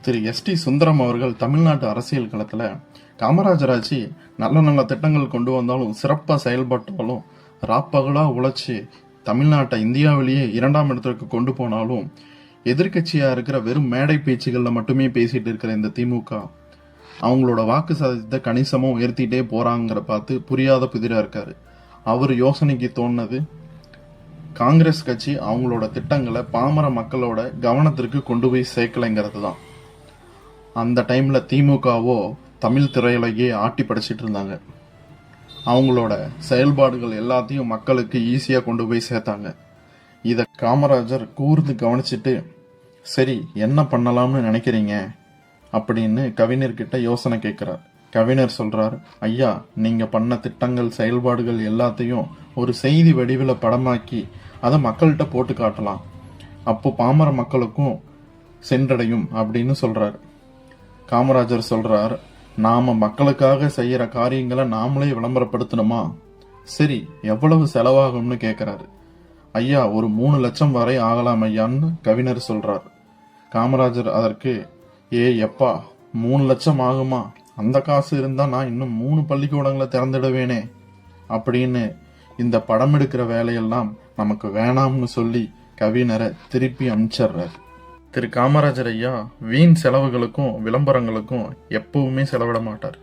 திரு எஸ்.டி. சுந்தரம் அவர்கள் தமிழ்நாட்டு அரசியல் களத்தில் காமராஜர் ஆட்சி நல்ல நல்ல திட்டங்கள் கொண்டு வந்தாலும் சிறப்பாக செயல்பட்டாலும் ராப்பகலாக உழைச்சி தமிழ்நாட்டை இந்தியாவிலேயே 2ஆம் இடத்திற்கு கொண்டு போனாலும் எதிர்கட்சியாக இருக்கிற வெறும் மேடை பேச்சுகளில் மட்டுமே பேசிட்டு இருக்கிற இந்த திமுக அவங்களோட வாக்கு சதவீதத்தை கணிசமாக உயர்த்திட்டே போறாங்கிற பார்த்து புரியாத புதிராக இருக்காரு. அவர் யோசனைக்கு தோணுனது காங்கிரஸ் கட்சி அவங்களோட திட்டங்களை பாமர மக்களோட கவனத்திற்கு கொண்டு போய் சேர்க்கலைங்கிறது தான். அந்த டைம்ல திமுகவோ தமிழ் திரையுலகையே ஆட்டி படைச்சிட்டு இருந்தாங்க. அவங்களோட செயல்பாடுகள் எல்லாத்தையும் மக்களுக்கு ஈஸியா கொண்டு போய் சேர்த்தாங்க. இத காமராஜர் கூர்ந்து கவனிச்சுட்டு, சரி என்ன பண்ணலாம்னு நினைக்கிறீங்க அப்படின்னு கவிஞர்கிட்ட யோசனை கேட்கிறார். கவிஞர் சொல்றார், ஐயா நீங்க பண்ண திட்டங்கள் செயல்பாடுகள் எல்லாத்தையும் ஒரு செய்தி வடிவில் படமாக்கி அதை மக்கள்கிட்ட போட்டு காட்டலாம், அப்போ பாமர மக்களுக்கும் சென்றடையும் அப்படின்னு சொல்றாரு. காமராஜர் சொல்றார், நாம மக்களுக்காக செய்யற காரியங்களை நாமளே விளம்பரப்படுத்தணுமா, சரி எவ்வளவு செலவாகும்னு கேட்கிறாரு. ஐயா ஒரு 3 லட்சம் வரை ஆகலாம் ஐயான்னு கவிஞர் சொல்றார். காமராஜர் அதற்கு, எப்பா 3 லட்சம் ஆகுமா, அந்த காசு இருந்தா நான் இன்னும் 3 பள்ளிக்கூடங்களை திறந்துடுவேனே அப்படின்னு இந்த படம் எடுக்கிற வேலையெல்லாம் நமக்கு வேணாம்னு சொல்லி கவிஞரை திருப்பி அனுப்பிச்சிடுறார். திரு காமராஜர் ஐயா வீண் செலவுகளுக்கும் விளம்பரங்களுக்கும் எப்பவுமே செலவிட மாட்டார்.